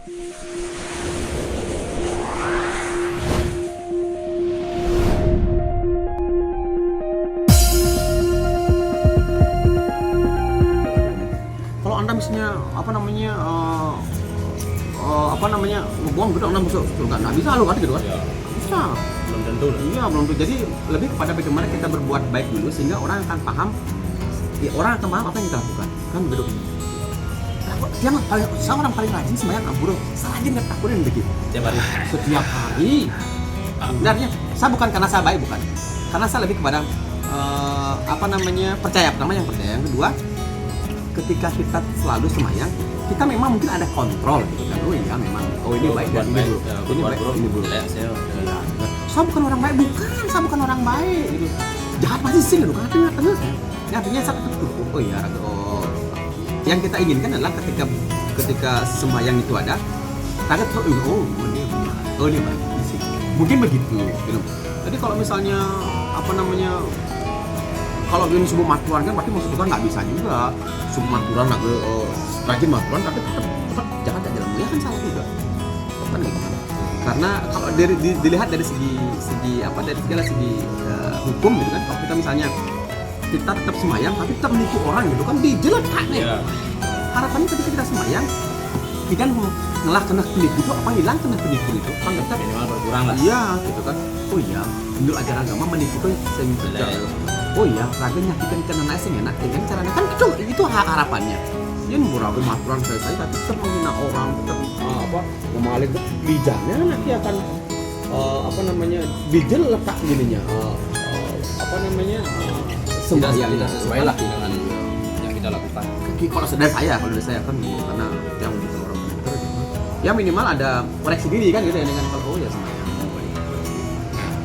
Kalau Anda misalnya ngebuang gitu Anda masuk surga, nggak bisa lo kan gitu kan? Ya, Bisa. belum tentu lah. Iya belum tentu. Jadi lebih kepada bagaimana kita berbuat baik dulu sehingga orang akan paham, ya, orang akan paham apa yang kita lakukan kan begitu. Saya orang paling rajin sembahyang bro, saya aja nggak takutin begitu. Setiap hari. Sebenarnya saya bukan karena saya baik, bukan. Karena saya lebih kepada percaya. Pertama yang percaya, yang kedua ketika kita selalu sembahyang, kita memang mungkin ada kontrol gitu kan. Oh iya memang, ini baik dan ini buruk. Ini baik, ini buruk. Saya bukan orang baik, saya bukan orang baik gitu. Jahat pasti sih gitu kan, artinya saya tetap oh iya, yang kita inginkan adalah ketika sembahyang itu ada, kita oh ini baik sih. Mungkin begitu gitu. Jadi kalau misalnya kalau ini subuh maturan kan berarti maksud Tuhan nggak bisa juga subuh maturan rajin maturan tapi tetap jangan tak jalan mulia kan salah juga kan gitu. Karena kalau dilihat dari segi dari segala segi hukum gitu kan, kalau kita misalnya kita tetap sembahyang tapi tetap menipu orang gitu kan dijelat kan ya. Harapannya ketika kita sembahyang kita ngelah kena penipu itu apa hilang kena penipu itu kan tetap minimal berkurang lah. Iya gitu kan. Oh iya, menurut ajaran agama menipu itu sehingga oh iya, raga nyakitin kena naik sing enak dengan caranya kan itu harapannya. Dia murah maturan saya tapi tetap menghina orang, tetap memaling bijaknya nanti akan bijel letak gininya sembahyang tidak sesuai lah dengan yang kita lakukan. Kalau dari saya kan karena yang gitu orang pintar ya minimal ada koreksi diri kan gitu ya dengan kalau ya sembahyang.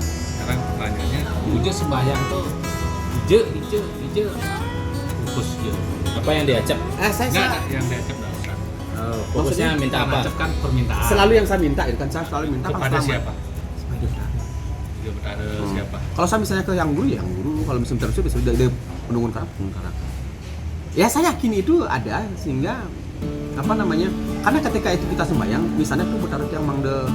Sekarang pertanyaannya, uje sembahyang tuh ije fokus gitu. Apa yang diacap? Enggak, yang diacap enggak usah. Fokusnya minta apa? Mengucapkan permintaan. Selalu yang saya minta itu kan saya selalu minta kepada siapa? Kepada Hmm. siapa? Kalau saya misalnya ke yang guru, kalau misalnya terus bisa dia penunggun karakter. Ya saya yakin itu ada sehingga karena ketika itu kita sembahyang, misalnya tuh bertaruh yang mangde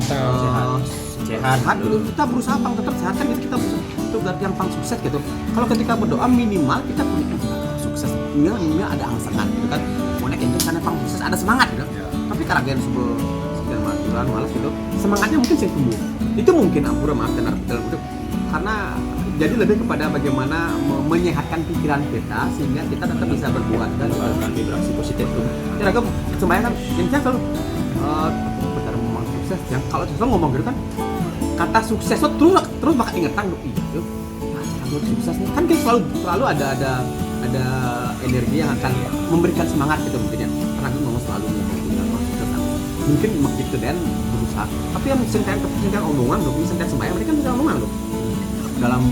sehat gitu. Kita berusaha pang tetap sehat kan gitu, kita berusaha itu berarti yang pang sukses gitu. Kalau ketika berdoa minimal kita punya sukses, minimal ada angsangan gitu kan. Monek itu karena pang sukses ada semangat gitu. Tapi karena dia sekian maturan malas gitu, semangatnya mungkin sih tumbuh. Itu mungkin ampura maaf dan dalam hidup karena jadi lebih kepada bagaimana menyehatkan pikiran kita sehingga kita tetap bisa berbuat dan mengeluarkan vibrasi positif tuh. ya ragam sembahyang kan intinya selalu benar memang sukses yang kalau sesuatu ngomong gitu kan kata sukses tuh terus bakal ingetan tuh iya tuh kalau sukses nih kan kita selalu ada energi yang akan memberikan semangat gitu mungkin ya karena gue ngomong selalu ngomong sukses mungkin begitu dan berusaha tapi yang sentian omongan loh sentian sembahyang mereka bisa omongan loh dalam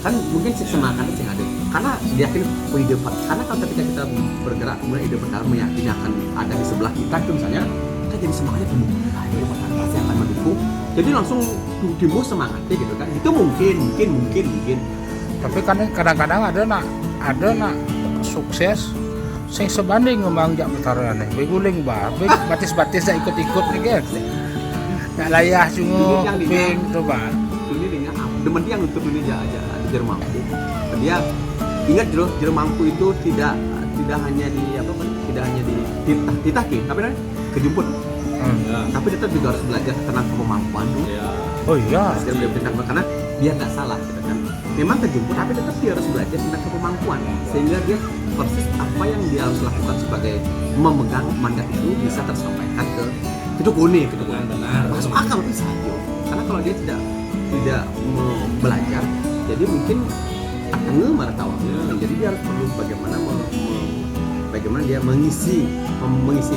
kan mungkin semangat sih ada karena diyakin ide karena kalau ketika kita bergerak kemudian ide pertama meyakini akan ada di sebelah kita itu misalnya kita jadi semangatnya penuh ide pertama pasti akan mendukung jadi langsung timbul semangatnya gitu kan itu mungkin tapi kan kadang-kadang ada nak sukses sing sebanding ngembang jak betarane beguling batis-batis dak ikut-ikut nih guys nak layah cungu ping tuh bah ini dengan demen dia yang nutup ini aja jero mampu dia ingat jero mampu itu tidak hanya ditaki tapi kejumput tapi tetap juga harus belajar tentang kemampuan tuh oh iya karena dia nggak salah gitu kan memang kejumput tapi tetap dia harus belajar tentang kemampuan sehingga dia persis apa yang dia harus lakukan sebagai memegang mandat itu bisa tersampaikan ke itu kuning benar masuk akal bisa karena kalau dia tidak belajar jadi mungkin akan martawanya jadi dia harus perlu bagaimana dia mengisi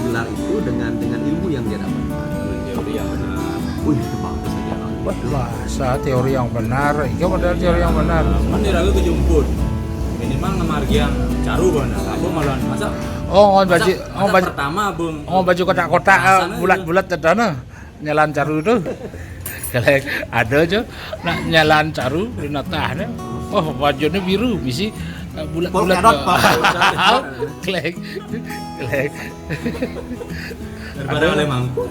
gelar itu dengan ilmu yang dia dapatkan Teori yang benar. Itu bagus aja bahasa teori yang benar itu model teori yang benar Kan diragu kejumput. Minimal ngemargi yang caru benar. Aku malah masa baju pertama bung. baju kotak-kotak bulat-bulat tadana nyalan caru itu kalau ada aja nak nyalan caru di natahnya bajunya biru bisi bulat-bulat klek Daripada Ada. oleh mangku.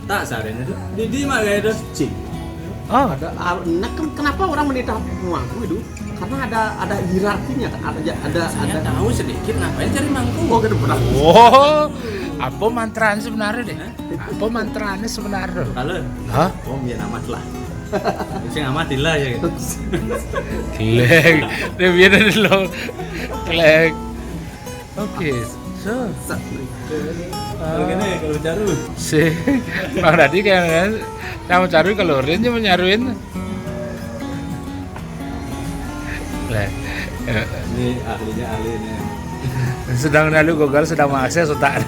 Tak sarene tuh. Di mah kayak itu. Cing. Oh, Nah, kenapa orang menitah mangku itu? Karena ada hierarkinya kan, Saya tahu sedikit ngapain cari mangku. Oh, gitu benar. oh, apa mantraan sebenarnya deh? Apa mantraannya sebenarnya? Kalau Hah? oh biar amat lah. Sing amat lah ya gitu. Klek, dia biar dulu. Klek. Oke, so. Kalau gini kalau caru. Si Bang Dadi kayaknya kamu cari kalorin cuma nyaruin. Klek. Ini ahlinya ahli nih. Sedang lalu Google sedang mengakses otak.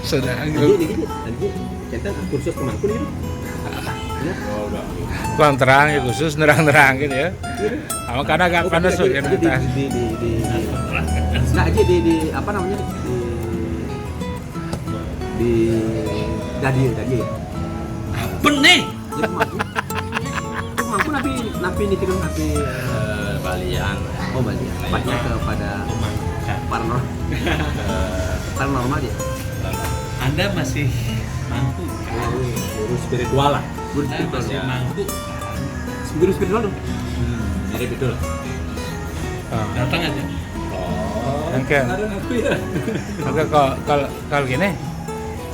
Sedang Jadi kita kursus kemangku nih. Oh udah. kurang terang ya khusus nerang-nerang gitu ya. Kamu karena agak panas tuh ya di atas. nah aja di apa namanya di dadi Apa nih? jadi mangku nabi nitipin nabi Balian. oh Bali tepatnya kepada paranormal dia Anda masih mangku. Guru spiritual lah. guru Anda spiritual masih ya. mangku. Guru spiritual dong Mirip betul. Datang aja. Oh. Oke. Ada aku ya. Oke kalau gini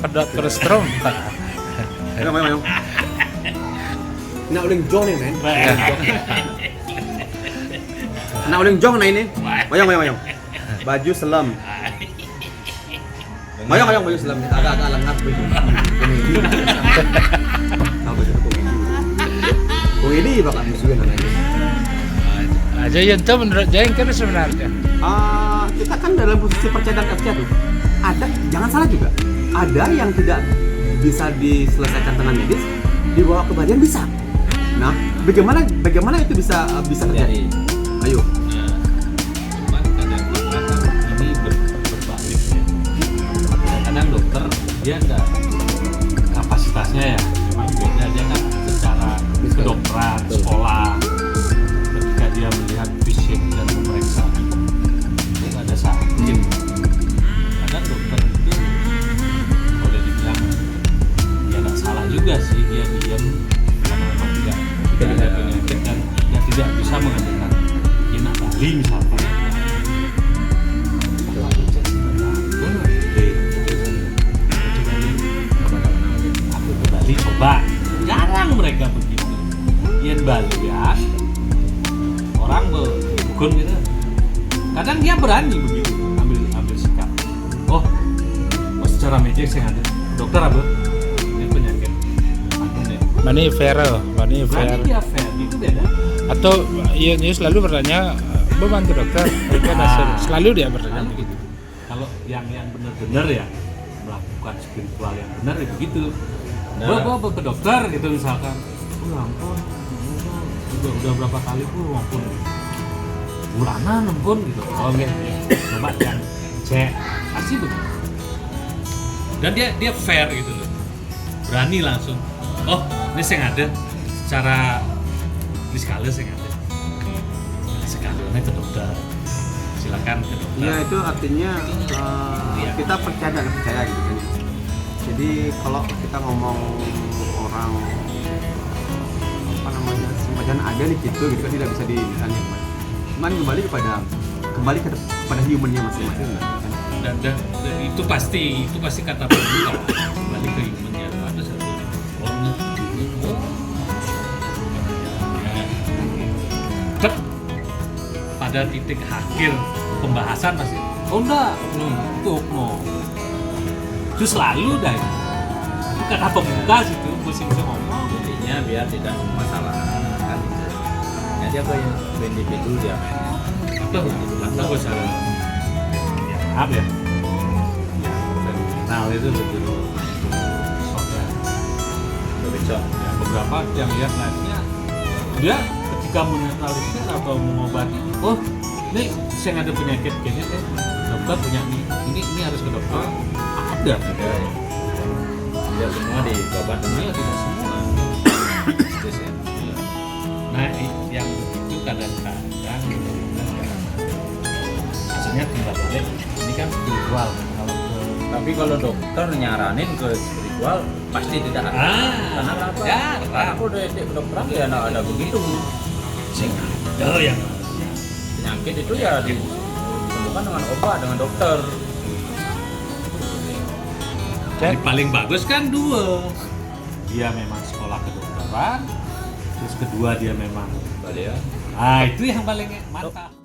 pedot kerestrom. mayong nak uling jong nih men nak uling jong nah ini mayong baju selam mayong baju selam agak lengkap begitu komedi bakal musuhin anak ini Aja yang itu menurut Jeng kan sebenarnya. kita kan dalam posisi percaya dan percaya tuh ada jangan salah juga ada yang tidak bisa diselesaikan dengan medis dibawa ke bagian bisa nah bagaimana itu bisa terjadi ayo Nah, cuman kadang-kadang ini berbalik ya. Kadang dokter dia ada kapasitasnya ya, memang beda dia kan secara kedokteran, sekolah. Ketika dia melihat fisik dan memeriksa, itu ada sakit. Kadang dokter itu boleh dibilang ya nggak salah juga sih dia diam karena memang tidak ada penyakit dan dia tidak bisa mengatakan enak Bali misalkan. Aku ke Bali coba, jarang mereka begitu. Yen Bali ya, orang bukan gitu. Kadang dia berani begitu, ambil sikap. Oh secara medis saya ada dokter apa? Ini penyakit. Aku nih. Mani fair. Berani dia fair, itu beda. Atau iya selalu bertanya membantu dokter. Mereka selalu dia bertanya begitu. Kalau yang benar-benar ya melakukan spiritual yang benar ya begitu. Bawa ke dokter gitu misalkan. Ampun, udah berapa kali ampun. Bulanan ampun gitu. Oh gitu. Coba yang cek kasih begitu. Dan dia fair gitu loh. Berani langsung. Oh, ini saya ada secara di skala saya ada. Sekalanya ke dokter. Silakan ke dokter. ya itu artinya kita percaya dan percaya gitu kan jadi kalau kita ngomong orang apa namanya semacam ada nih gitu kan tidak bisa ditanya cuman kembali kepada humannya masing-masing kan? Dan itu pasti kata pembuka kembali ke humannya ada satu Cep. Pada titik akhir pembahasan pasti enggak itu selalu dah itu kata pembuka situ mesti bisa ngomong Intinya biar tidak masalah kan itu. Jadi apa yang individu dia mainnya. atau gue salah ya maaf ya kenal itu betul soalnya Becok. ya, beberapa yang lihat live-nya dia ketika menetralisir atau mengobati oh ini saya ada penyakit kayaknya dokter punya ini harus ke dokter ada Tidak semua diobat ini tidak semua nah yang itu kadang-kadang biasanya timbal balik ini kan spiritual. Kalau ke Tapi kalau dokter nyaranin ke spiritual pasti tidak ada. Karena apa? Karena aku udah di kedokteran ya ada begitu. sing ada yang Penyakit itu ya disembuhkan dengan obat, dengan dokter. Jadi paling bagus kan dua. Dia memang sekolah kedokteran, terus kedua dia memang Balik ya. nah itu yang paling mantap.